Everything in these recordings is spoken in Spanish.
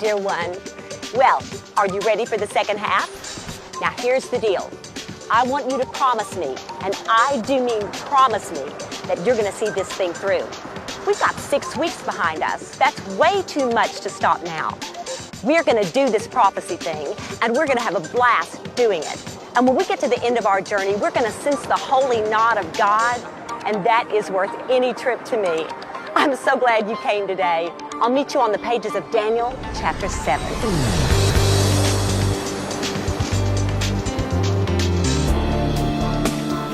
dear one. Well, are you ready for the second half? Now, here's the deal. I want you to promise me, and I do mean promise me, that you're going to see this thing through. We've got 6 weeks behind us. That's way too much to stop now. We're going to do this prophecy thing, and we're going to have a blast doing it. And when we get to the end of our journey, we're going to sense the holy nod of God, and that is worth any trip to me. I'm so glad you came today. I'll meet you on the pages of Daniel chapter 7.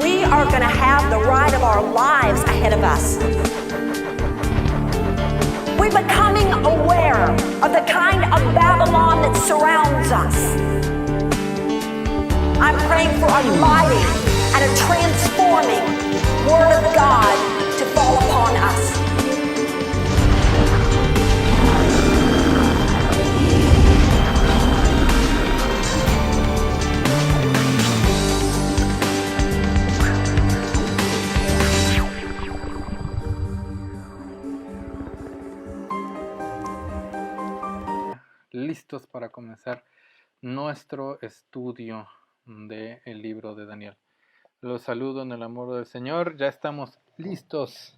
We are going to have the ride of our lives ahead of us. We're becoming aware of the kind of Babylon that surrounds us. I'm praying for a mighty and a transforming Word of God to fall upon us. Listos para comenzar nuestro estudio del libro de Daniel. Los saludo en el amor del Señor. Ya estamos listos,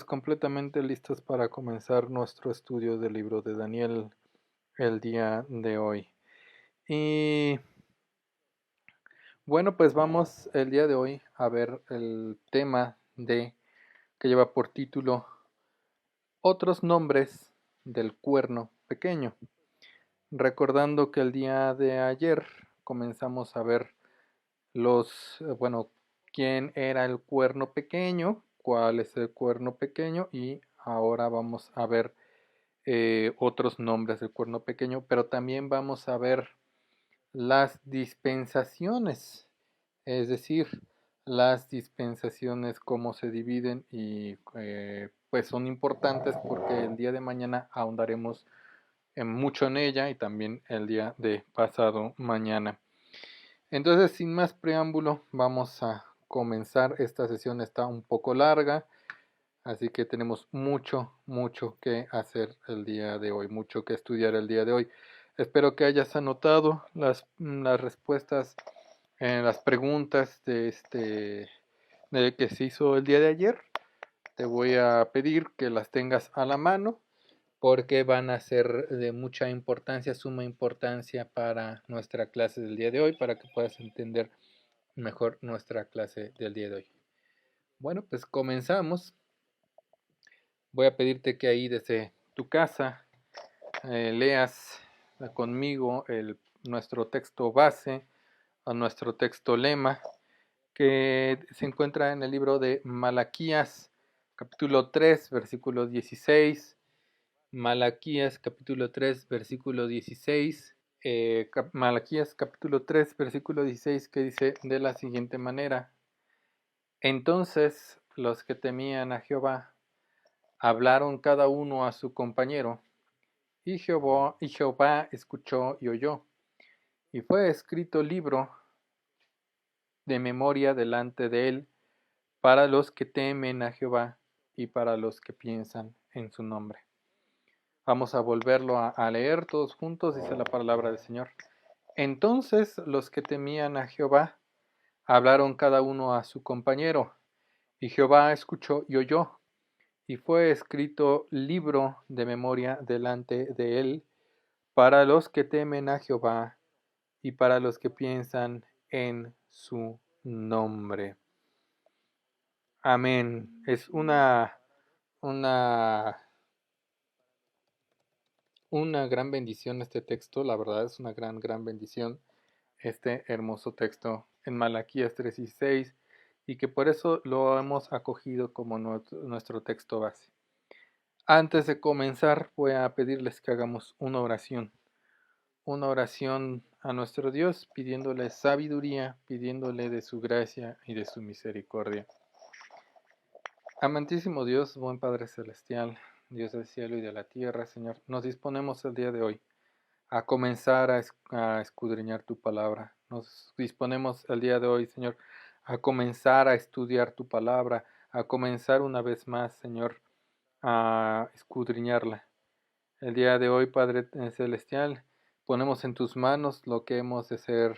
completamente listos para comenzar nuestro estudio del libro de Daniel el día de hoy. Y bueno, pues vamos el día de hoy a ver el tema que lleva por título Otros nombres del cuerno pequeño. Recordando que el día de ayer comenzamos a ver quién era el cuerno pequeño, cuál es el cuerno pequeño, y ahora vamos a ver otros nombres del cuerno pequeño, pero también vamos a ver las dispensaciones, es decir, las dispensaciones cómo se dividen y pues son importantes porque el día de mañana ahondaremos mucho en ella y también el día de pasado mañana. Entonces, sin más preámbulo, vamos a comenzar. Esta sesión está un poco larga, así que tenemos mucho que hacer el día de hoy, mucho que estudiar el día de hoy. Espero que hayas anotado las respuestas en las preguntas de que se hizo el día de ayer. Te voy a pedir que las tengas a la mano, porque van a ser de mucha importancia, suma importancia para nuestra clase del día de hoy, para que puedas entender mejor nuestra clase del día de hoy. Bueno, pues comenzamos. Voy a pedirte que ahí desde tu casa leas conmigo nuestro texto base, o nuestro texto lema, que se encuentra en el libro de Malaquías, capítulo 3, versículo 16, Malaquías capítulo 3 versículo 16, Malaquías capítulo 3 versículo 16, que dice de la siguiente manera: Entonces los que temían a Jehová hablaron cada uno a su compañero, y Jehová escuchó y oyó, y fue escrito libro de memoria delante de él para los que temen a Jehová y para los que piensan en su nombre. Vamos a volverlo a leer todos juntos, dice la palabra del Señor. Entonces los que temían a Jehová hablaron cada uno a su compañero, y Jehová escuchó y oyó, y fue escrito libro de memoria delante de él para los que temen a Jehová y para los que piensan en su nombre. Amén. Es una gran bendición este texto, la verdad es una gran bendición este hermoso texto en Malaquías 3:16, y que por eso lo hemos acogido como nuestro texto base. Antes de comenzar, voy a pedirles que hagamos una oración a nuestro Dios, pidiéndole sabiduría, pidiéndole de su gracia y de su misericordia. Amantísimo Dios, buen Padre Celestial, Dios del cielo y de la tierra, Señor, nos disponemos el día de hoy a comenzar a escudriñar tu palabra. Nos disponemos el día de hoy, Señor, a comenzar a estudiar tu palabra, a comenzar una vez más, Señor, a escudriñarla. El día de hoy, Padre Celestial, ponemos en tus manos lo que hemos de hacer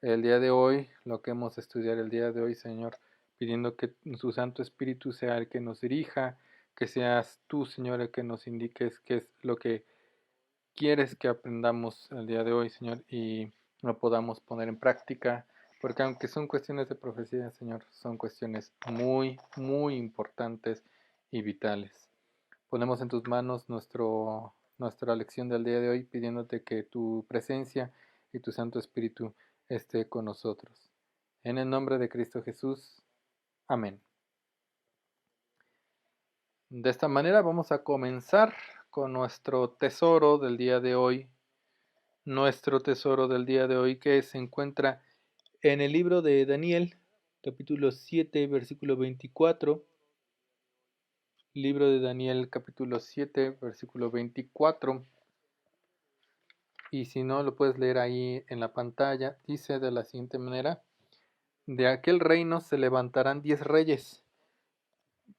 el día de hoy, lo que hemos de estudiar el día de hoy, Señor, pidiendo que tu Santo Espíritu sea el que nos dirija, que seas tú, Señor, el que nos indiques qué es lo que quieres que aprendamos el día de hoy, Señor, y lo podamos poner en práctica, porque aunque son cuestiones de profecía, Señor, son cuestiones muy, muy importantes y vitales. Ponemos en tus manos nuestra lección del día de hoy, pidiéndote que tu presencia y tu Santo Espíritu esté con nosotros. En el nombre de Cristo Jesús. Amén. De esta manera vamos a comenzar con nuestro tesoro del día de hoy. Nuestro tesoro del día de hoy que se encuentra en el libro de Daniel, capítulo 7, versículo 24. Libro de Daniel, capítulo 7, versículo 24. Y si no, lo puedes leer ahí en la pantalla. Dice de la siguiente manera: de aquel reino se levantarán 10 reyes,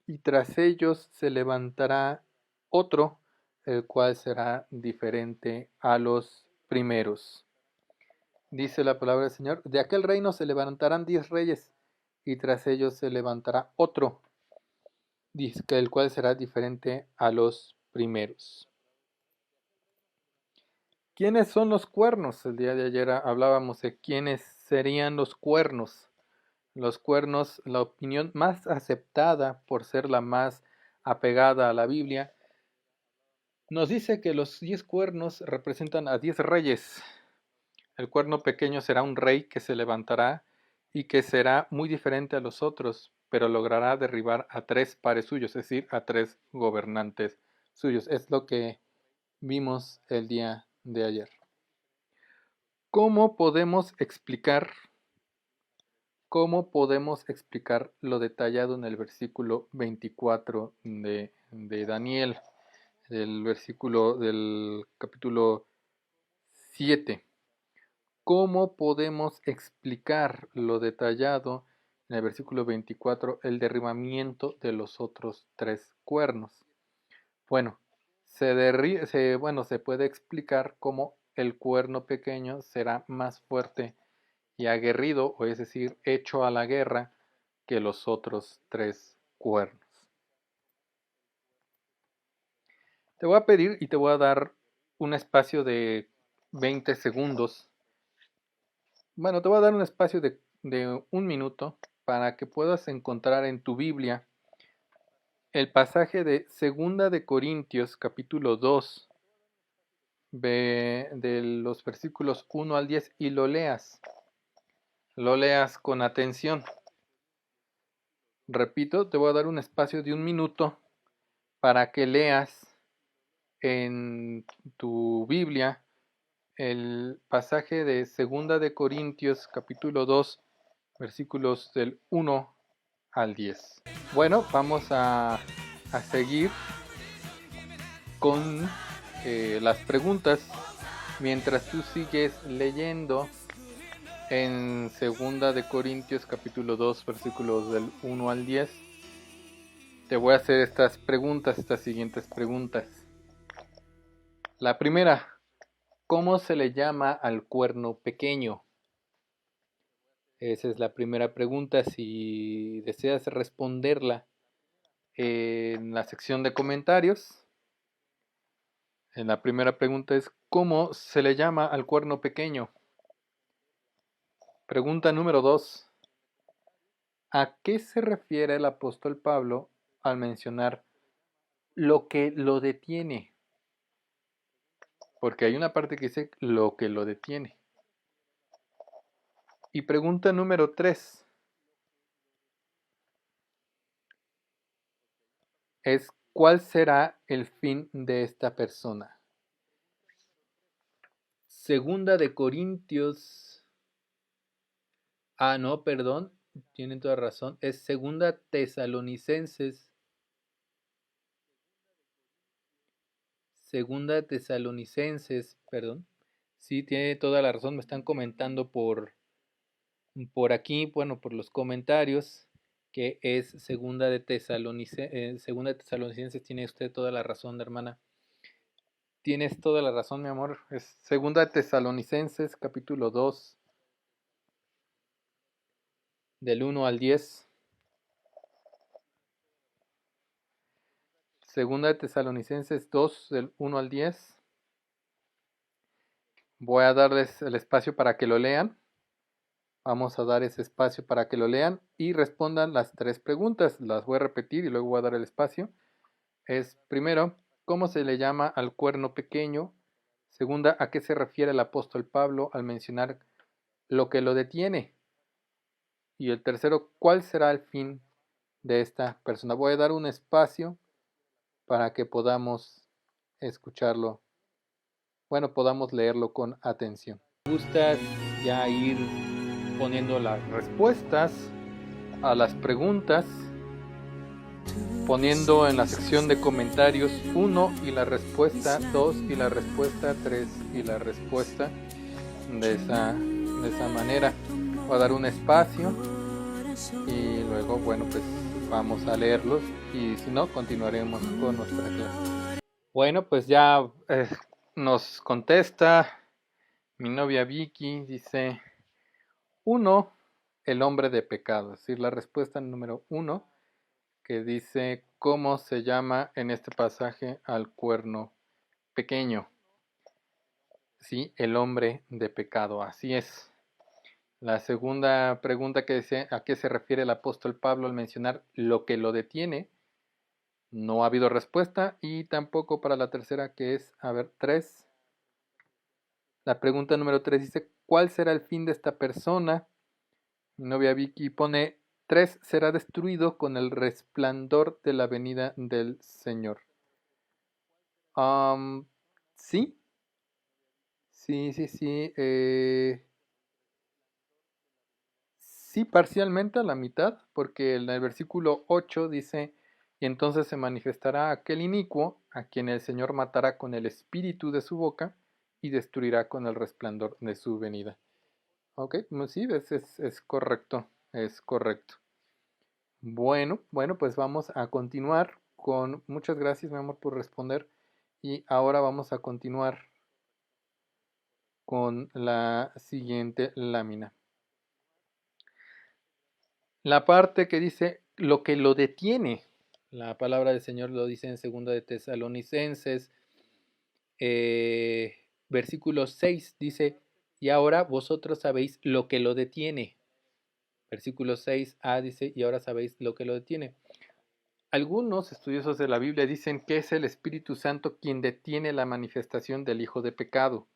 y tras ellos se levantará otro, el cual será diferente a los primeros. Dice la palabra del Señor: de aquel reino se levantarán 10 reyes, y tras ellos se levantará otro, dice que el cual será diferente a los primeros. ¿Quiénes son los cuernos? El día de ayer hablábamos de quiénes serían los cuernos. Los cuernos, la opinión más aceptada por ser la más apegada a la Biblia, nos dice que los 10 cuernos representan a 10 reyes. El cuerno pequeño será un rey que se levantará y que será muy diferente a los otros, pero logrará derribar a 3 pares suyos, es decir, a 3 gobernantes suyos. Es lo que vimos el día de ayer. ¿Cómo podemos explicar lo detallado en el versículo 24 de Daniel, del versículo del capítulo 7? ¿Cómo podemos explicar lo detallado en el versículo 24, el derribamiento de los otros 3 cuernos? Bueno, se puede explicar cómo el cuerno pequeño será más fuerte y aguerrido, o es decir, hecho a la guerra, que los otros 3 cuernos. Te voy a pedir y te voy a dar un espacio de 20 segundos. Bueno, te voy a dar un espacio de 1 minuto para que puedas encontrar en tu Biblia el pasaje de 2 de Corintios, capítulo 2, de los versículos 1 al 10, y lo leas. Lo leas con atención. Repito, te voy a dar un espacio de 1 minuto para que leas en tu Biblia el pasaje de 2 de Corintios capítulo 2, versículos del 1 al 10. Bueno, vamos a seguir con las preguntas mientras tú sigues leyendo en 2 de Corintios capítulo 2, versículos del 1 al 10. Te voy a hacer estas siguientes preguntas. La primera: ¿cómo se le llama al cuerno pequeño? Esa es la primera pregunta. Si deseas responderla en la sección de comentarios, en la primera pregunta es: ¿cómo se le llama al cuerno pequeño? Pregunta número 2: ¿a qué se refiere el apóstol Pablo al mencionar lo que lo detiene? Porque hay una parte que dice lo que lo detiene. Y pregunta número 3 es: ¿cuál será el fin de esta persona? Segunda de Corintios. No, perdón, tienen toda razón. Es Segunda Tesalonicenses. Segunda Tesalonicenses, perdón. Sí, tiene toda la razón. Me están comentando por aquí, bueno, por los comentarios, que es Segunda de Tesalonicenses. Tiene usted toda la razón, hermana. Tienes toda la razón, mi amor. Es Segunda de Tesalonicenses, capítulo 2, del 1 al 10. Segunda de Tesalonicenses 2, del 1 al 10. Voy a darles el espacio para que lo lean. Vamos a dar ese espacio para que lo lean y respondan las 3 preguntas. Las voy a repetir y luego voy a dar el espacio. Es primero, ¿cómo se le llama al cuerno pequeño? Segunda, ¿a qué se refiere el apóstol Pablo al mencionar lo que lo detiene? Y el tercero, ¿cuál será el fin de esta persona? Voy a dar un espacio para que podamos escucharlo, bueno, podamos leerlo con atención. ¿Gustas ya ir poniendo las respuestas a las preguntas? Poniendo en la sección de comentarios 1 y la respuesta, 2 y la respuesta, 3 y la respuesta. De esa manera voy a dar un espacio y luego, bueno, pues vamos a leerlos y si no, continuaremos con nuestra clase. Bueno, pues ya nos contesta mi novia Vicky, dice 1, el hombre de pecado, es decir, la respuesta número 1, que dice cómo se llama en este pasaje al cuerno pequeño. Sí, el hombre de pecado, así es. La segunda pregunta que dice, ¿a qué se refiere el apóstol Pablo al mencionar lo que lo detiene? No ha habido respuesta y tampoco para la tercera, que es, 3. La pregunta número 3 dice, ¿cuál será el fin de esta persona? Mi novia Vicky pone, 3 será destruido con el resplandor de la venida del Señor. Sí, sí. Sí, parcialmente a la mitad, porque en el versículo 8 dice, y entonces se manifestará aquel inicuo, a quien el Señor matará con el espíritu de su boca y destruirá con el resplandor de su venida. Ok, sí, es correcto, es correcto. Bueno, pues vamos a continuar con, muchas gracias mi amor por responder, y ahora vamos a continuar con la siguiente lámina. La parte que dice lo que lo detiene. La palabra del Señor lo dice en 2 de Tesalonicenses, versículo 6, dice, y ahora vosotros sabéis lo que lo detiene. Versículo 6a dice, y ahora sabéis lo que lo detiene. Algunos estudiosos de la Biblia dicen que es el Espíritu Santo quien detiene la manifestación del Hijo de Pecado.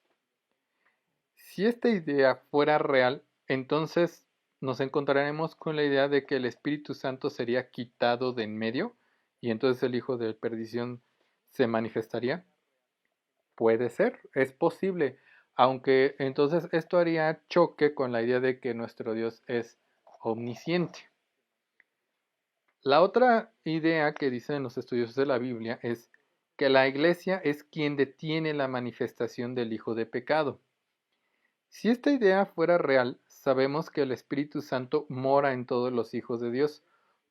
Si esta idea fuera real, entonces nos encontraremos con la idea de que el Espíritu Santo sería quitado de en medio y entonces el Hijo de Perdición se manifestaría. Puede ser, es posible, aunque entonces esto haría choque con la idea de que nuestro Dios es omnisciente. La otra idea que dicen los estudiosos de la Biblia es que la Iglesia es quien detiene la manifestación del Hijo de Pecado. Si esta idea fuera real, sabemos que el Espíritu Santo mora en todos los hijos de Dios.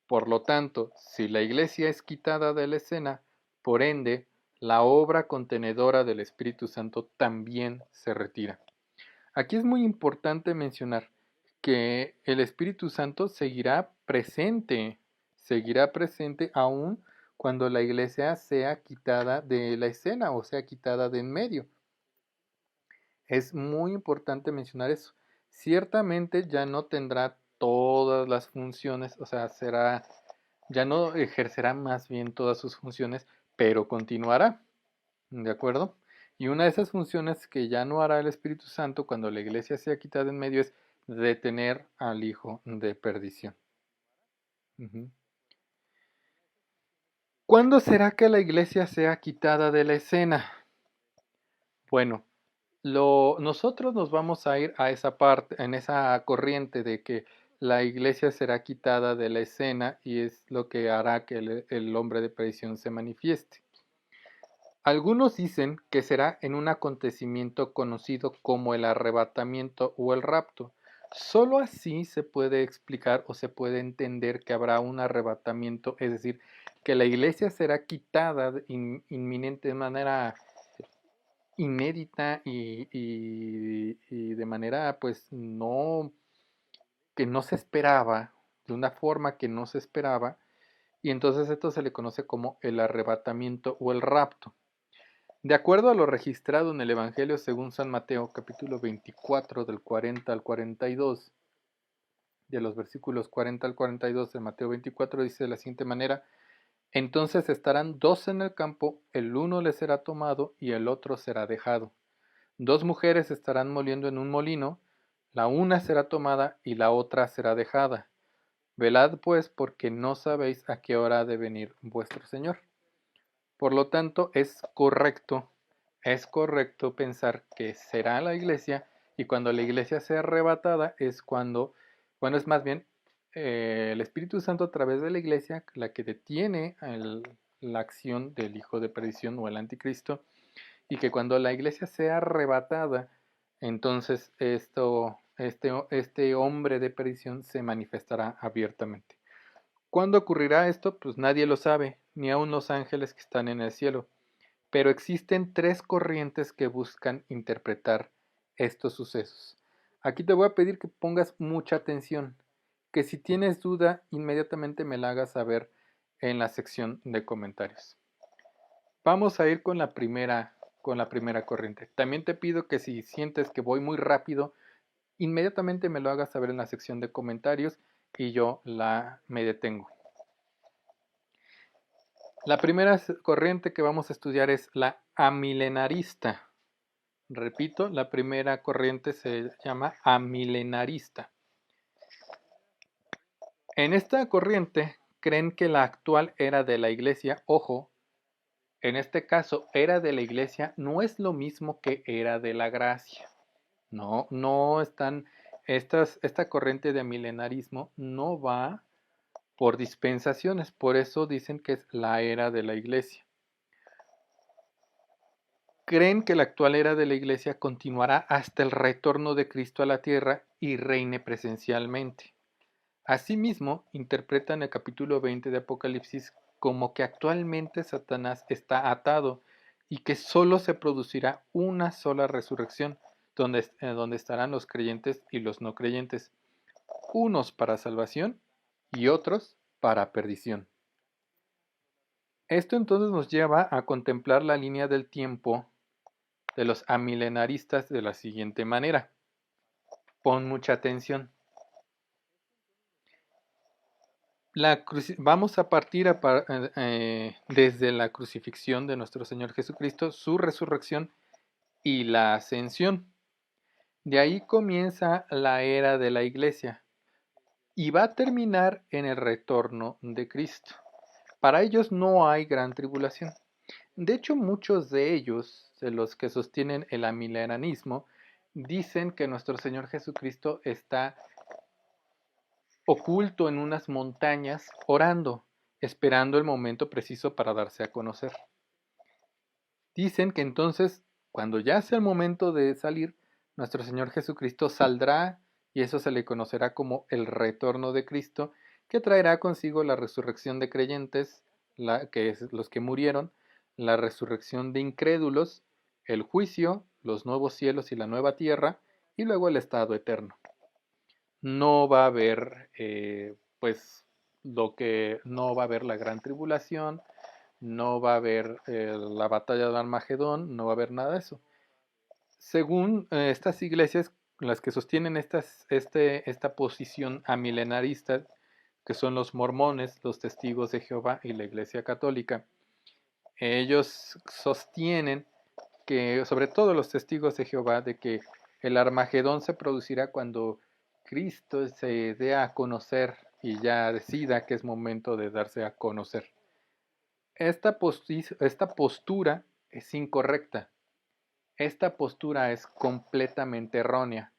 Por lo tanto, si la Iglesia es quitada de la escena, por ende, la obra contenedora del Espíritu Santo también se retira. Aquí es muy importante mencionar que el Espíritu Santo seguirá presente aún cuando la Iglesia sea quitada de la escena o sea quitada de en medio. Es muy importante mencionar eso. Ciertamente ya no tendrá todas las funciones, o sea, ya no ejercerá más bien todas sus funciones, pero continuará, ¿de acuerdo? Y una de esas funciones que ya no hará el Espíritu Santo cuando la iglesia sea quitada en medio es detener al hijo de perdición. ¿Cuándo será que la iglesia sea quitada de la escena? Bueno, nosotros nos vamos a ir a esa parte, en esa corriente de que la iglesia será quitada de la escena y es lo que hará que el hombre de perdición se manifieste. Algunos dicen que será en un acontecimiento conocido como el arrebatamiento o el rapto. Solo así se puede explicar o se puede entender que habrá un arrebatamiento, es decir, que la iglesia será quitada inminente de manera inédita y de manera pues que no se esperaba, de una forma que no se esperaba, y entonces esto se le conoce como el arrebatamiento o el rapto. De acuerdo a lo registrado en el Evangelio según San Mateo, capítulo 24, del 40 al 42, de los versículos 40 al 42 de Mateo 24, dice de la siguiente manera: entonces estarán dos en el campo, el uno les será tomado y el otro será dejado. Dos mujeres estarán moliendo en un molino, la una será tomada y la otra será dejada. Velad pues, porque no sabéis a qué hora ha de venir vuestro Señor. Por lo tanto, es correcto pensar que será la iglesia, y cuando la iglesia sea arrebatada es cuando, bueno, es más bien el Espíritu Santo a través de la iglesia la que detiene la acción del hijo de perdición o el anticristo, y que cuando la iglesia sea arrebatada, entonces este hombre de perdición se manifestará abiertamente. ¿Cuándo ocurrirá esto? Pues nadie lo sabe, ni aun los ángeles que están en el cielo. Pero existen tres corrientes que buscan interpretar estos sucesos. Aquí te voy a pedir que pongas mucha atención, que si tienes duda, inmediatamente me la hagas saber en la sección de comentarios. Vamos a ir con la primera corriente. También te pido que si sientes que voy muy rápido, inmediatamente me lo hagas saber en la sección de comentarios y yo me detengo. La primera corriente que vamos a estudiar es la amilenarista. Repito, la primera corriente se llama amilenarista. En esta corriente creen que la actual era de la iglesia, ojo, en este caso, era de la iglesia no es lo mismo que era de la gracia. No están, esta corriente de milenarismo no va por dispensaciones, por eso dicen que es la era de la iglesia. Creen que la actual era de la iglesia continuará hasta el retorno de Cristo a la tierra y reine presencialmente. Asimismo, interpretan el capítulo 20 de Apocalipsis como que actualmente Satanás está atado y que solo se producirá una sola resurrección, donde estarán los creyentes y los no creyentes, unos para salvación y otros para perdición. Esto entonces nos lleva a contemplar la línea del tiempo de los amilenaristas de la siguiente manera. Pon mucha atención. Vamos a partir desde la crucifixión de nuestro Señor Jesucristo, su resurrección y la ascensión. De ahí comienza la era de la iglesia y va a terminar en el retorno de Cristo. Para ellos no hay gran tribulación. De hecho, muchos de ellos, de los que sostienen el amilenarismo, dicen que nuestro Señor Jesucristo está oculto en unas montañas, orando, esperando el momento preciso para darse a conocer. Dicen que entonces, cuando ya sea el momento de salir, nuestro Señor Jesucristo saldrá y eso se le conocerá como el retorno de Cristo, que traerá consigo la resurrección de creyentes, que es los que murieron, la resurrección de incrédulos, el juicio, los nuevos cielos y la nueva tierra, y luego el estado eterno. No va a haber, pues, no va a haber la gran tribulación, no va a haber la batalla de Armagedón, no va a haber nada de eso. Según estas iglesias, las que sostienen esta posición amilenarista, que son los mormones, los testigos de Jehová y la Iglesia Católica, ellos sostienen que, sobre todo los testigos de Jehová, de que el Armagedón se producirá cuando Cristo se dé a conocer y ya decida que es momento de darse a conocer. Esta postura es incorrecta. Esta postura es completamente errónea.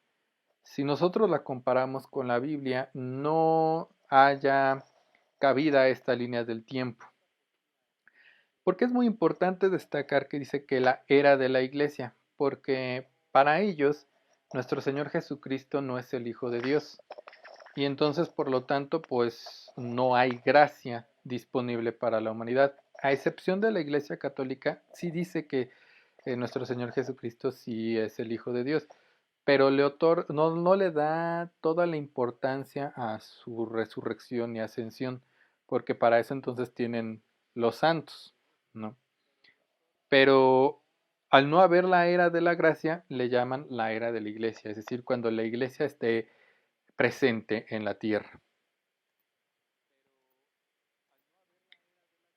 Si nosotros la comparamos con la Biblia, no haya cabida esta línea del tiempo. Porque es muy importante destacar que dice que la era de la iglesia, porque para ellos nuestro Señor Jesucristo no es el Hijo de Dios. Y entonces, por lo tanto, pues no hay gracia disponible para la humanidad. A excepción de la Iglesia Católica, sí dice que que nuestro Señor Jesucristo sí es el Hijo de Dios, pero no le da toda la importancia a su resurrección y ascensión, porque para eso entonces tienen los santos, ¿no? Pero al no haber la era de la gracia, le llaman la era de la iglesia, es decir, cuando la iglesia esté presente en la tierra.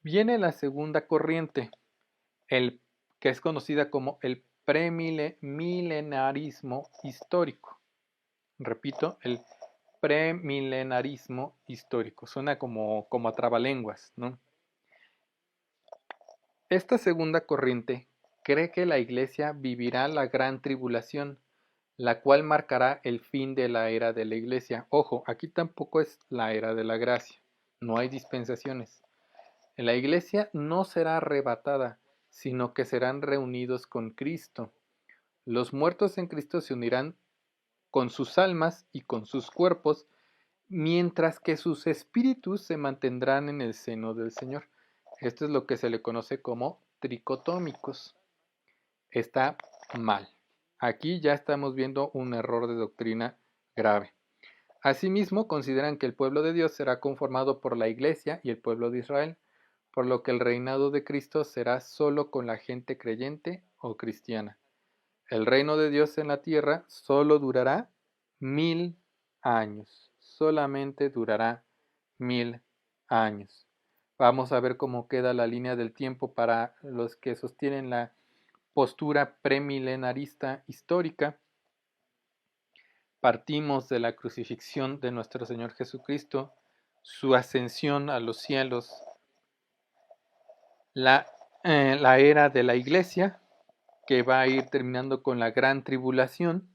Viene la segunda corriente, que es conocida como el premilenarismo histórico. Repito, el premilenarismo histórico. Suena como a trabalenguas, ¿no? Esta segunda corriente cree que la iglesia vivirá la gran tribulación, la cual marcará el fin de la era de la iglesia. Ojo, aquí tampoco es la era de la gracia, no hay dispensaciones. La iglesia no será arrebatada, sino que serán reunidos con Cristo. Los muertos en Cristo se unirán con sus almas y con sus cuerpos, mientras que sus espíritus se mantendrán en el seno del Señor. Esto es lo que se le conoce como tricotómicos. Está mal. Aquí ya estamos viendo un error de doctrina grave. Asimismo, consideran que el pueblo de Dios será conformado por la Iglesia y el pueblo de Israel, por lo que el reinado de Cristo será solo con la gente creyente o cristiana. El reino de Dios en la tierra solo durará 1000 años. Solamente durará 1000 años. Vamos a ver cómo queda la línea del tiempo para los que sostienen la postura premilenarista histórica. Partimos de la crucifixión de nuestro Señor Jesucristo, su ascensión a los cielos, la era de la iglesia, que va a ir terminando con la gran tribulación,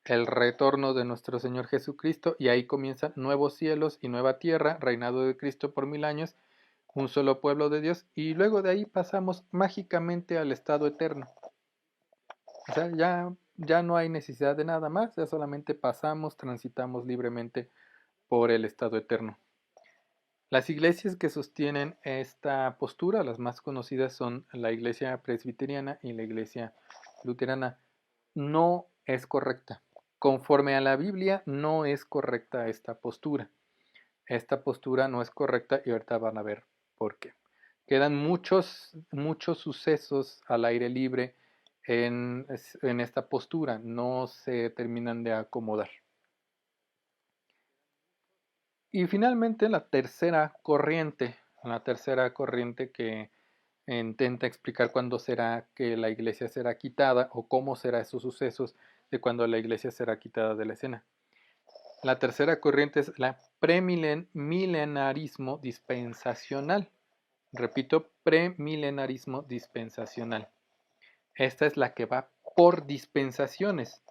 el retorno de nuestro Señor Jesucristo, y ahí comienzan nuevos cielos y nueva tierra, reinado de Cristo por 1000 años, un solo pueblo de Dios, y luego de ahí pasamos mágicamente al estado eterno. O sea, ya no hay necesidad de nada más, ya solamente pasamos, transitamos libremente por el estado eterno. Las iglesias que sostienen esta postura, las más conocidas son la iglesia presbiteriana y la iglesia luterana. No es correcta. Conforme a la Biblia, no es correcta esta postura. Esta postura no es correcta y ahorita van a ver por qué. Quedan muchos sucesos al aire libre en esta postura, no se terminan de acomodar. Y finalmente la tercera corriente que intenta explicar cuándo será que la iglesia será quitada o cómo serán esos sucesos de cuando la iglesia será quitada de la escena. La tercera corriente es la premilenarismo dispensacional. Repito, premilenarismo dispensacional. Esta es la que va por dispensaciones.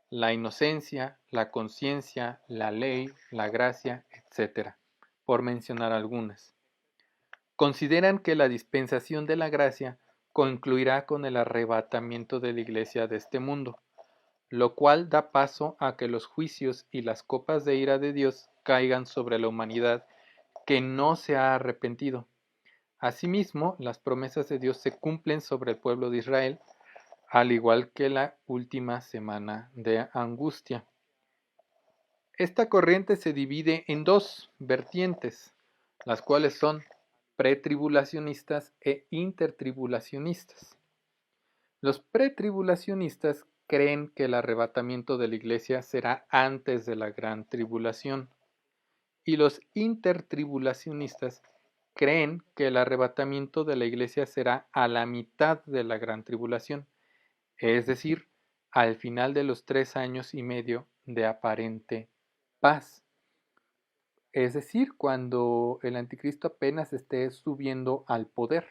La inocencia, la conciencia, la ley, la gracia, etc., por mencionar algunas. Consideran que la dispensación de la gracia concluirá con el arrebatamiento de la iglesia de este mundo, lo cual da paso a que los juicios y las copas de ira de Dios caigan sobre la humanidad que no se ha arrepentido. Asimismo, las promesas de Dios se cumplen sobre el pueblo de Israel, al igual que la última semana de angustia. Esta corriente se divide en dos vertientes, las cuales son pretribulacionistas e intertribulacionistas. Los pretribulacionistas creen que el arrebatamiento de la iglesia será antes de la gran tribulación, y los intertribulacionistas creen que el arrebatamiento de la iglesia será a la mitad de la gran tribulación, es decir, al final de los 3 años y medio de aparente paz. Es decir, cuando el anticristo apenas esté subiendo al poder.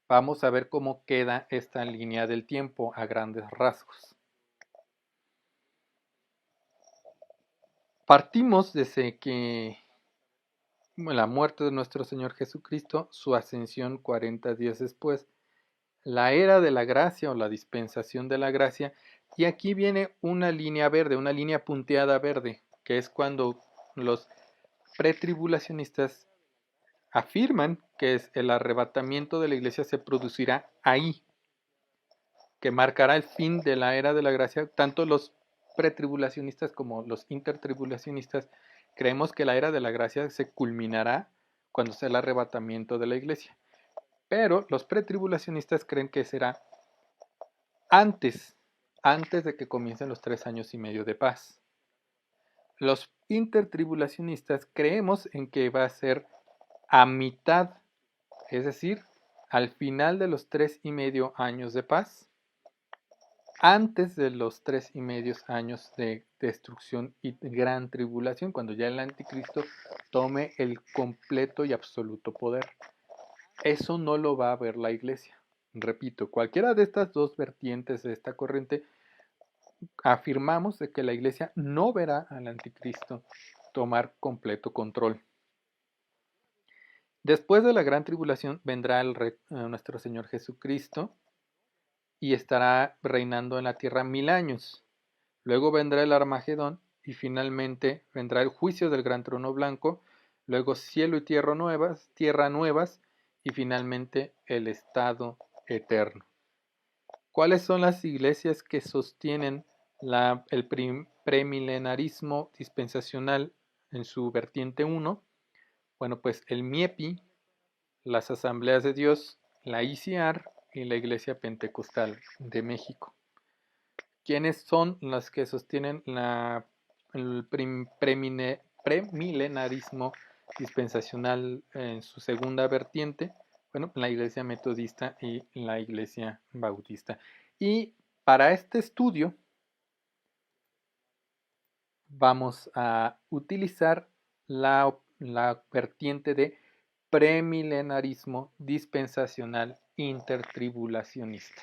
Vamos a ver cómo queda esta línea del tiempo a grandes rasgos. Partimos desde que la muerte de nuestro Señor Jesucristo, su ascensión 40 días después, la era de la gracia o la dispensación de la gracia, y aquí viene una línea verde, una línea punteada verde, que es cuando los pretribulacionistas afirman que el arrebatamiento de la iglesia se producirá ahí, que marcará el fin de la era de la gracia. Tanto los pretribulacionistas como los intertribulacionistas creemos que la era de la gracia se culminará cuando sea el arrebatamiento de la iglesia. Pero los pretribulacionistas creen que será antes de que comiencen los 3 años y medio de paz. Los intertribulacionistas creemos en que va a ser a mitad, es decir, al final de los 3,5 años de paz, antes de los 3,5 años de destrucción y gran tribulación, cuando ya el anticristo tome el completo y absoluto poder. Eso no lo va a ver la iglesia. Repito, cualquiera de estas dos vertientes de esta corriente, afirmamos de que la iglesia no verá al anticristo tomar completo control. Después de la gran tribulación vendrá nuestro Señor Jesucristo y estará reinando en la tierra 1000 años. Luego vendrá el Armagedón y finalmente vendrá el juicio del gran trono blanco, luego cielo y tierra nuevas y finalmente el estado eterno. ¿Cuáles son las iglesias que sostienen el premilenarismo dispensacional en su vertiente 1? Bueno, pues el MIEPI, las Asambleas de Dios, la ICR y la Iglesia Pentecostal de México. ¿Quiénes son las que sostienen el premilenarismo dispensacional en su segunda vertiente? Bueno, la Iglesia Metodista y la Iglesia Bautista. Y para este estudio vamos a utilizar la vertiente de premilenarismo dispensacional intertribulacionista.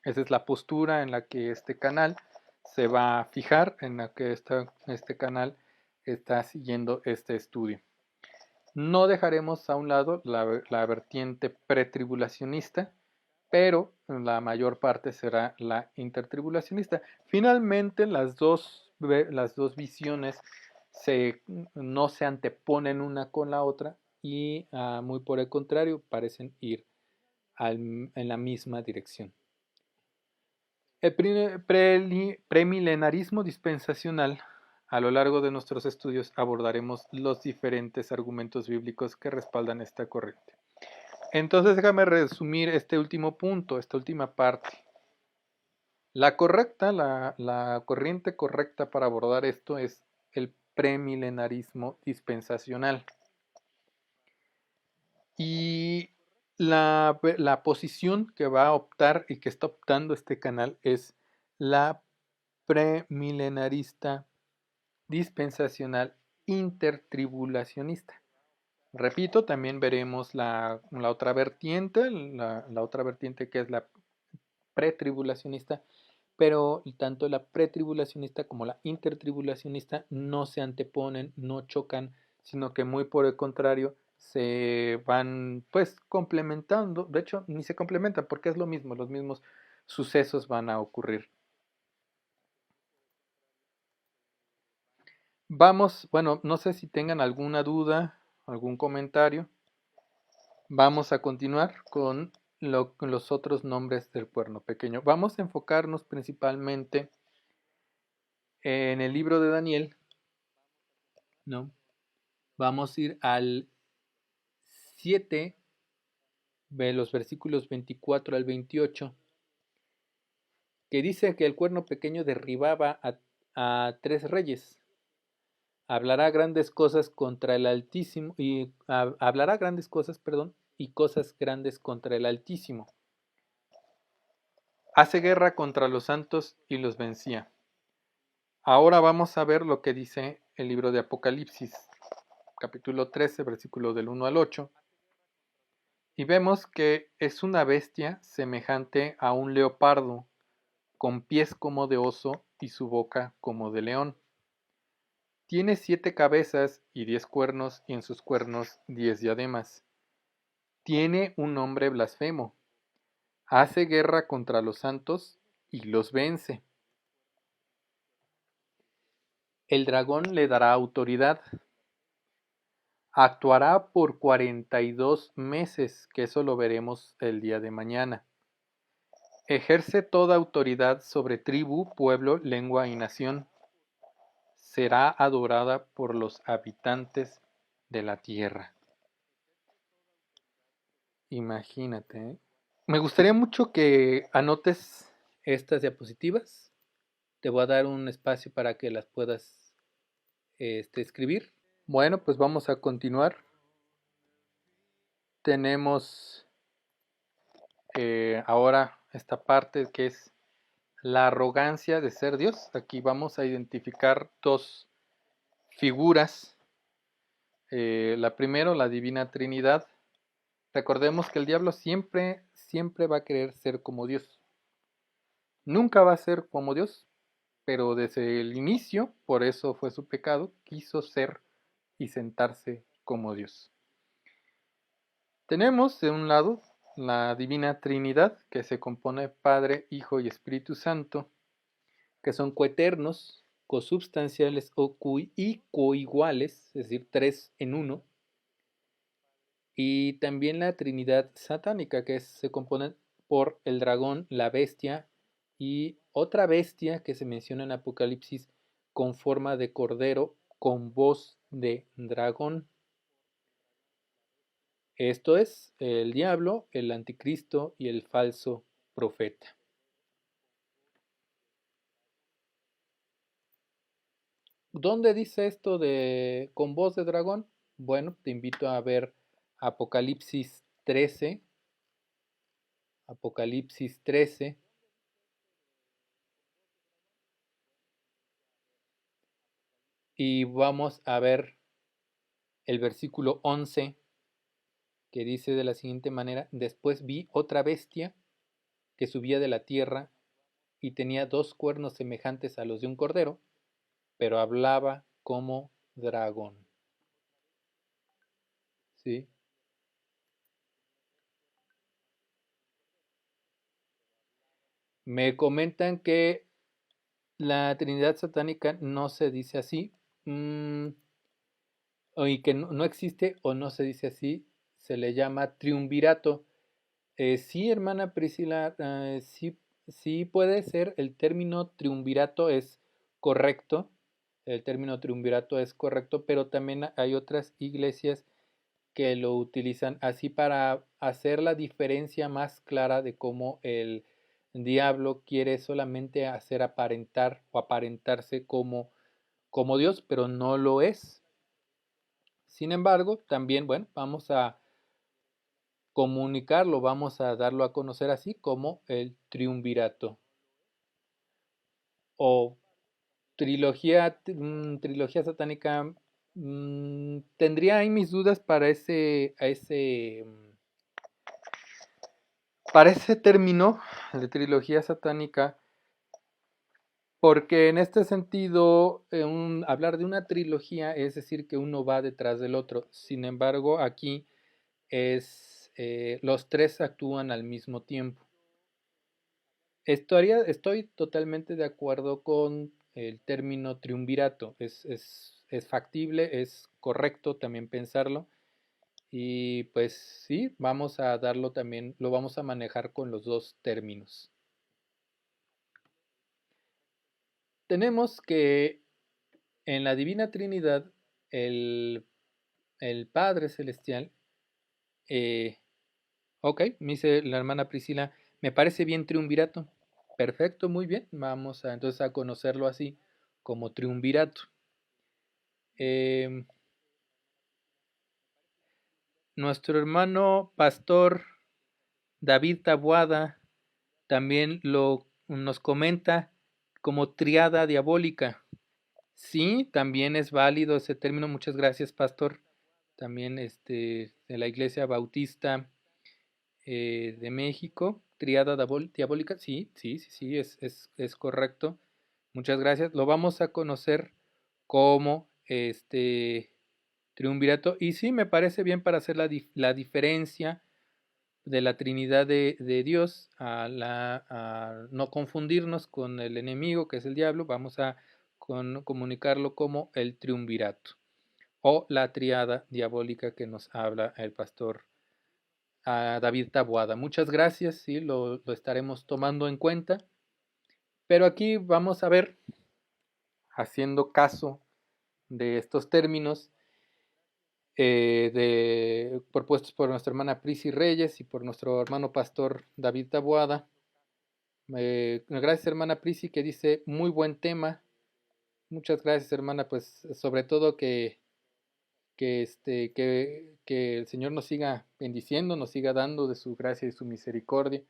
Esa es la postura en la que este canal se va a fijar, en la que este canal está siguiendo este estudio. No dejaremos a un lado la vertiente pretribulacionista, pero la mayor parte será la intertribulacionista. Finalmente, las dos visiones no se anteponen una con la otra y muy por el contrario parecen ir en la misma dirección. El premilenarismo dispensacional. A lo largo de nuestros estudios abordaremos los diferentes argumentos bíblicos que respaldan esta corriente. Entonces déjame resumir este último punto, esta última parte. La corriente correcta para abordar esto es el premilenarismo dispensacional. Y la posición que va a optar y que está optando este canal es la premilenarista dispensacional intertribulacionista. Repito, también veremos la otra vertiente, la otra vertiente que es la pretribulacionista, pero tanto la pretribulacionista como la intertribulacionista no se anteponen, no chocan, sino que muy por el contrario se van pues complementando. De hecho, ni se complementan porque es lo mismo, los mismos sucesos van a ocurrir. Vamos, bueno, no sé si tengan alguna duda, algún comentario. Vamos a continuar con los otros nombres del cuerno pequeño. Vamos a enfocarnos principalmente en el libro de Daniel, ¿no? Vamos a ir al 7, de los versículos 24 al 28, que dice que el cuerno pequeño derribaba a 3 reyes. Hablará grandes cosas contra el Altísimo y hablará grandes cosas, y cosas grandes contra el Altísimo. Hace guerra contra los santos y los vencía. Ahora vamos a ver lo que dice el libro de Apocalipsis, capítulo 13, versículo del 1 al 8. Y vemos que es una bestia semejante a un leopardo, con pies como de oso y su boca como de león. Tiene 7 cabezas y 10 cuernos, y en sus cuernos 10 diademas. Tiene un nombre blasfemo. Hace guerra contra los santos y los vence. El dragón le dará autoridad. Actuará por 42 meses, que eso lo veremos el día de mañana. Ejerce toda autoridad sobre tribu, pueblo, lengua y nación. Será adorada por los habitantes de la tierra. Imagínate, ¿eh? Me gustaría mucho que anotes estas diapositivas. Te voy a dar un espacio para que las puedas escribir. Bueno, pues vamos a continuar. Tenemos ahora esta parte que es la arrogancia de ser Dios. Aquí vamos a identificar dos figuras. La primera, la Divina Trinidad. Recordemos que el diablo siempre va a querer ser como Dios. Nunca va a ser como Dios, pero desde el inicio, por eso fue su pecado, quiso ser y sentarse como Dios. Tenemos de un lado la Divina Trinidad, que se compone Padre, Hijo y Espíritu Santo, que son coeternos, consubstanciales y coiguales, es decir, tres en uno. Y también la Trinidad satánica, que se compone por el dragón, la bestia y otra bestia que se menciona en Apocalipsis con forma de cordero, con voz de dragón. Esto es el diablo, el anticristo y el falso profeta. ¿Dónde dice esto de con voz de dragón? Bueno, te invito a ver Apocalipsis 13. Apocalipsis 13. Y vamos a ver el versículo 11, que dice de la siguiente manera: después vi otra bestia que subía de la tierra y tenía dos cuernos semejantes a los de un cordero, pero hablaba como dragón. ¿Sí? Me comentan que la Trinidad satánica no se dice así, y que no existe o no se dice así, se le llama triunvirato. Sí, hermana Priscila, sí puede ser, el término triunvirato es correcto, el término triunvirato es correcto, pero también hay otras iglesias que lo utilizan así para hacer la diferencia más clara de cómo el diablo quiere solamente hacer aparentar o aparentarse como Dios, pero no lo es. Sin embargo, también, bueno, vamos a comunicarlo, vamos a darlo a conocer así como el triunvirato o trilogía satánica. Tendría ahí mis dudas para ese término de trilogía satánica, porque en este sentido hablar de una trilogía es decir que uno va detrás del otro. Sin embargo, aquí los tres actúan al mismo tiempo. Estoy totalmente de acuerdo con el término triunvirato. Es factible, es correcto también pensarlo. Y pues sí, vamos a darlo también, lo vamos a manejar con los dos términos. Tenemos que en la Divina Trinidad, el, el Padre Celestial, ok, me dice la hermana Priscila, me parece bien triunvirato. Perfecto, muy bien. Vamos entonces a conocerlo así, como triunvirato. Nuestro hermano pastor David Taboada también nos comenta como triada diabólica. Sí, también es válido ese término. Muchas gracias, pastor. También de la Iglesia Bautista de México, triada diabólica. Sí, es correcto. Muchas gracias. Lo vamos a conocer como triunvirato. Y sí, me parece bien para hacer la diferencia de la Trinidad de Dios, a no confundirnos con el enemigo que es el diablo. Vamos a comunicarlo como el triunvirato. o la triada diabólica que nos habla el pastor David Taboada. Muchas gracias, sí, lo estaremos tomando en cuenta. Pero aquí vamos a ver, haciendo caso de estos términos propuestos por nuestra hermana Prisi Reyes y por nuestro hermano pastor David Taboada. Gracias, hermana Prisi, que dice muy buen tema. Muchas gracias, hermana, pues sobre todo que el Señor nos siga bendiciendo, nos siga dando de su gracia y su misericordia.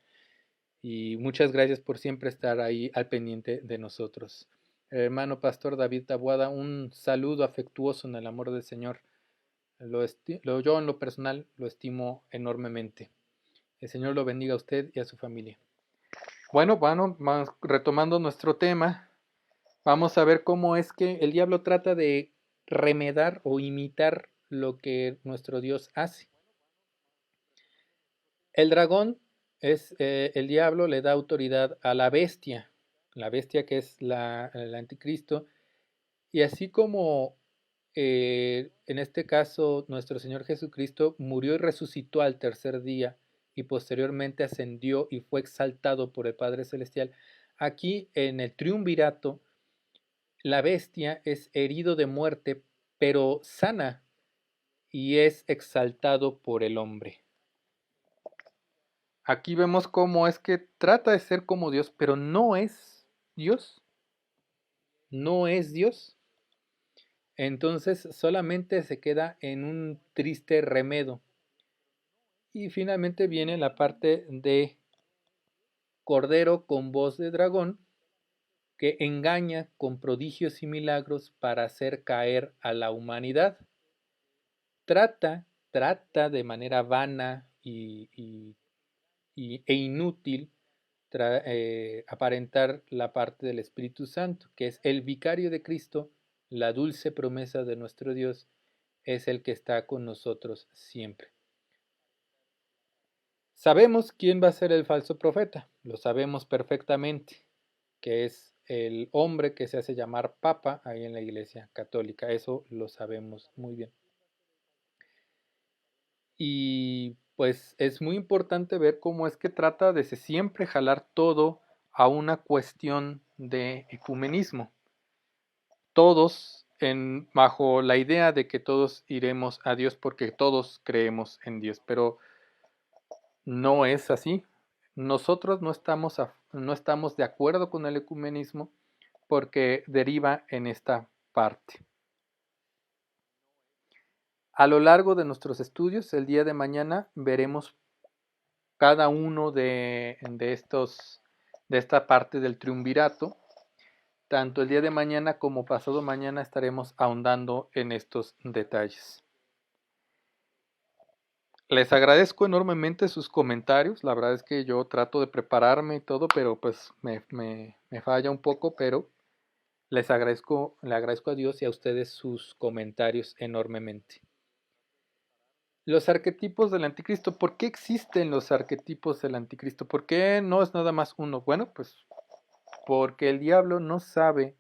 Y muchas gracias por siempre estar ahí al pendiente de nosotros. Hermano pastor David Taboada, un saludo afectuoso en el amor del Señor. Yo en lo personal lo estimo enormemente. El Señor lo bendiga a usted y a su familia. Bueno, retomando nuestro tema, vamos a ver cómo es que el diablo trata de remedar o imitar lo que nuestro Dios hace. El dragón el diablo le da autoridad a la bestia que es el anticristo, y así como en este caso nuestro Señor Jesucristo murió y resucitó al tercer día y posteriormente ascendió y fue exaltado por el Padre Celestial, aquí en el triunvirato la bestia es herido de muerte, pero sana y es exaltado por el hombre. Aquí vemos cómo es que trata de ser como Dios, pero no es Dios. No es Dios. Entonces solamente se queda en un triste remedo. Y finalmente viene la parte de Cordero con voz de dragón, que engaña con prodigios y milagros para hacer caer a la humanidad. Trata de manera vana e inútil aparentar la parte del Espíritu Santo, que es el vicario de Cristo, la dulce promesa de nuestro Dios, es el que está con nosotros siempre. Sabemos quién va a ser el falso profeta, lo sabemos perfectamente, que es el hombre que se hace llamar Papa ahí en la Iglesia Católica, eso lo sabemos muy bien. Y pues es muy importante ver cómo es que trata de siempre jalar todo a una cuestión de ecumenismo. Todos bajo la idea de que todos iremos a Dios porque todos creemos en Dios, pero no es así. Nosotros no estamos de acuerdo con el ecumenismo porque deriva en esta parte. A lo largo de nuestros estudios, el día de mañana veremos cada uno de esta parte del triunvirato. Tanto el día de mañana como pasado mañana estaremos ahondando en estos detalles. Les agradezco enormemente sus comentarios. La verdad es que yo trato de prepararme y todo, pero pues me falla un poco, pero le agradezco a Dios y a ustedes sus comentarios enormemente. Los arquetipos del anticristo. ¿Por qué existen los arquetipos del anticristo? ¿Por qué no es nada más uno? Bueno, pues porque el diablo no sabe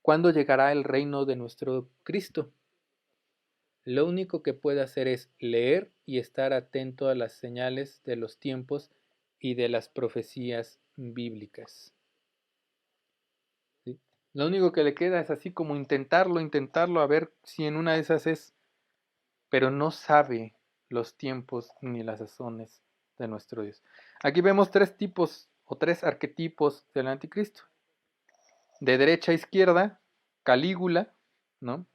cuándo llegará el reino de nuestro Cristo. Lo único que puede hacer es leer y estar atento a las señales de los tiempos y de las profecías bíblicas. ¿Sí? Lo único que le queda es así como intentarlo, a ver si en una de esas es, pero no sabe los tiempos ni las sazones de nuestro Dios. Aquí vemos tres tipos o tres arquetipos del anticristo. De derecha a izquierda, Calígula, ¿no?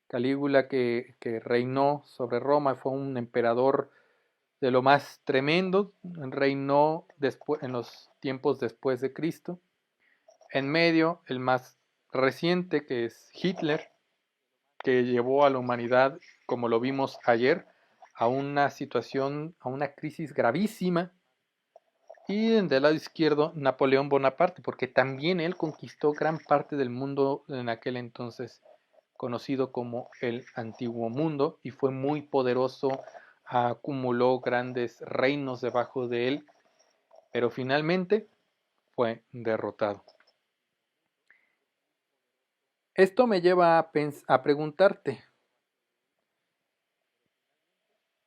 Calígula que reinó sobre Roma, fue un emperador de lo más tremendo, reinó en los tiempos después de Cristo. En medio, el más reciente, que es Hitler, que llevó a la humanidad, como lo vimos ayer, a una situación, a una crisis gravísima. Y del lado izquierdo, Napoleón Bonaparte, porque también él conquistó gran parte del mundo en aquel entonces, conocido como el Antiguo Mundo, y fue muy poderoso, acumuló grandes reinos debajo de él, pero finalmente fue derrotado. Esto me lleva a preguntarte,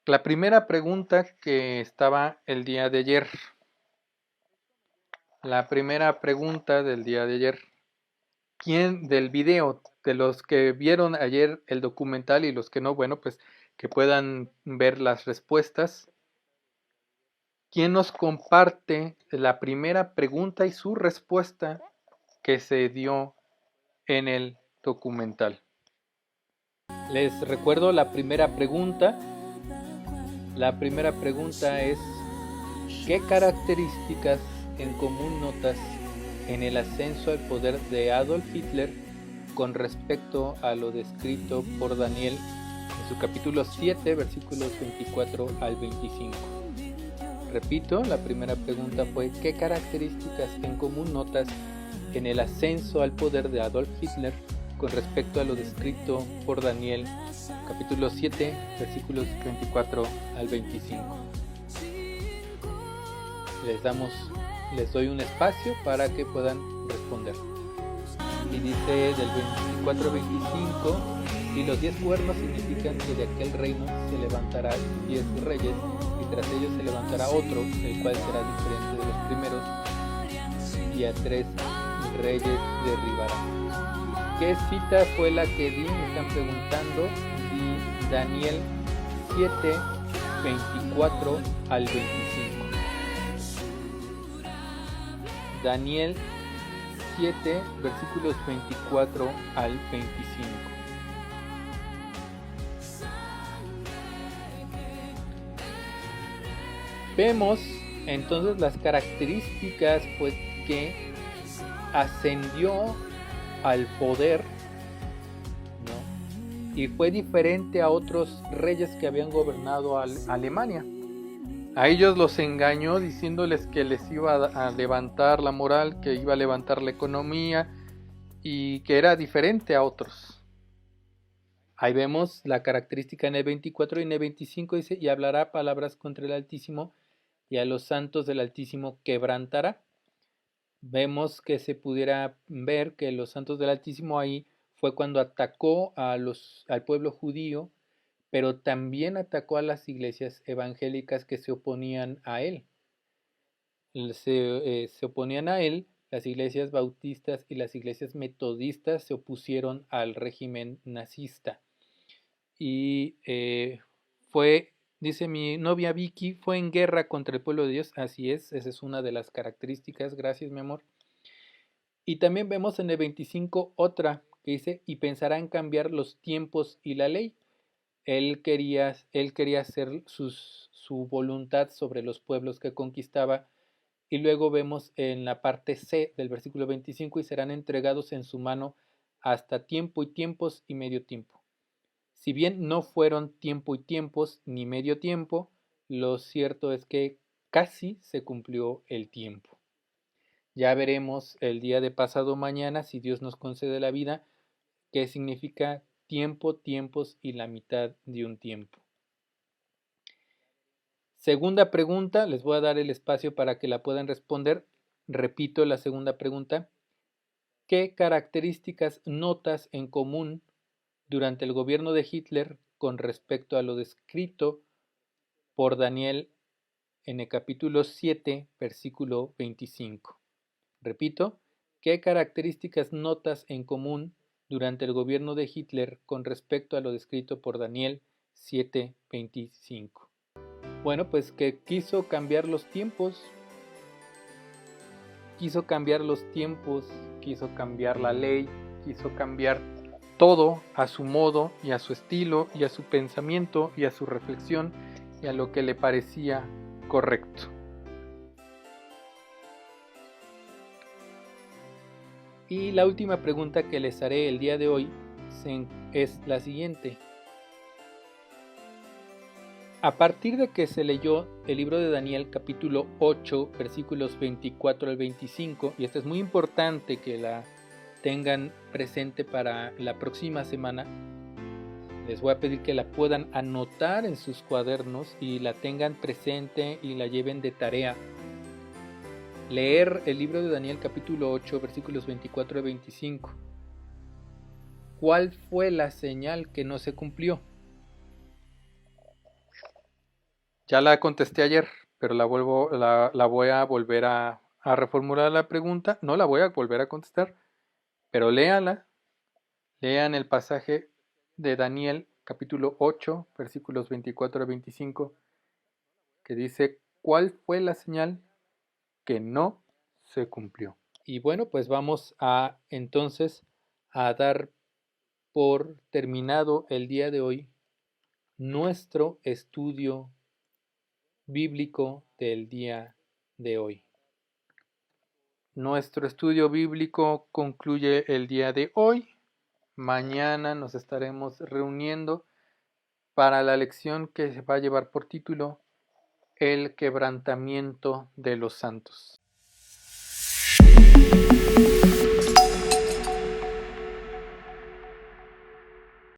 La primera pregunta que estaba el día de ayer. La primera pregunta del día de ayer. ¿Quién del video, de los que vieron ayer el documental y los que no, bueno, pues que puedan ver las respuestas? ¿Quién nos comparte la primera pregunta y su respuesta que se dio en el documental? Les recuerdo la primera pregunta. La primera pregunta es: ¿qué características en común notas en el ascenso al poder de Adolf Hitler con respecto a lo descrito por Daniel en su capítulo 7, versículos 24 al 25? Repito, la primera pregunta fue: ¿qué características en común notas en el ascenso al poder de Adolf Hitler con respecto a lo descrito por Daniel, capítulo 7, versículos 24 al 25? Les doy un espacio para que puedan responder. Y dice del 24 al 25: y los 10 cuernos significan que de aquel reino se levantarán 10 reyes, y tras ellos se levantará otro, el cual será diferente de los primeros, y a 3 reyes derribará. ¿Qué cita fue la que di? Me están preguntando. Di Daniel 7, 24 al 25. Daniel 7, versículos 24 al 25. Vemos entonces las características, pues, que ascendió al poder, ¿no? Y fue diferente a otros reyes que habían gobernado Alemania. A ellos los engañó diciéndoles que les iba a levantar la moral, que iba a levantar la economía y que era diferente a otros. Ahí vemos la característica en el 24, y en el 25 dice: y hablará palabras contra el Altísimo, y a los santos del Altísimo quebrantará. Vemos que se pudiera ver que los santos del Altísimo ahí fue cuando atacó al pueblo judío, pero también atacó a las iglesias evangélicas que se oponían a él. Se oponían a él, las iglesias bautistas y las iglesias metodistas se opusieron al régimen nazista. Y dice mi novia Vicky, fue en guerra contra el pueblo de Dios. Así es, esa es una de las características. Gracias, mi amor. Y también vemos en el 25 otra que dice: y pensará en cambiar los tiempos y la ley. Él quería hacer su voluntad sobre los pueblos que conquistaba. Y luego vemos en la parte C del versículo 25: y serán entregados en su mano hasta tiempo y tiempos y medio tiempo. Si bien no fueron tiempo y tiempos ni medio tiempo, lo cierto es que casi se cumplió el tiempo. Ya veremos el día de pasado mañana, si Dios nos concede la vida, qué significa tiempo, tiempos y la mitad de un tiempo. Segunda pregunta, les voy a dar el espacio para que la puedan responder. Repito la segunda pregunta: ¿qué características notas en común durante el gobierno de Hitler con respecto a lo descrito por Daniel en el capítulo 7, versículo 25? Repito, ¿qué características notas en común durante el gobierno de Hitler con respecto a lo descrito por Daniel 7, 25? Bueno, pues que quiso cambiar los tiempos, quiso cambiar la ley, quiso cambiar todo a su modo y a su estilo y a su pensamiento y a su reflexión y a lo que le parecía correcto. Y la última pregunta que les haré el día de hoy es la siguiente. A partir de que se leyó el libro de Daniel capítulo 8 versículos 24 al 25, y esto es muy importante que la tengan presente para la próxima semana, les voy a pedir que la puedan anotar en sus cuadernos y la tengan presente y la lleven de tarea. Leer el libro de Daniel capítulo 8 versículos 24 al 25. ¿Cuál fue la señal que no se cumplió? Ya la contesté ayer, pero la voy a volver a reformular la pregunta. No la voy a volver a contestar, pero léala. Lean el pasaje de Daniel, capítulo 8, versículos 24 a 25, que dice, ¿cuál fue la señal que no se cumplió? Y bueno, pues vamos a entonces a dar por terminado el día de hoy nuestro estudio bíblico del día de hoy. Nuestro estudio bíblico concluye el día de hoy. Mañana nos estaremos reuniendo para la lección que se va a llevar por título El quebrantamiento de los santos.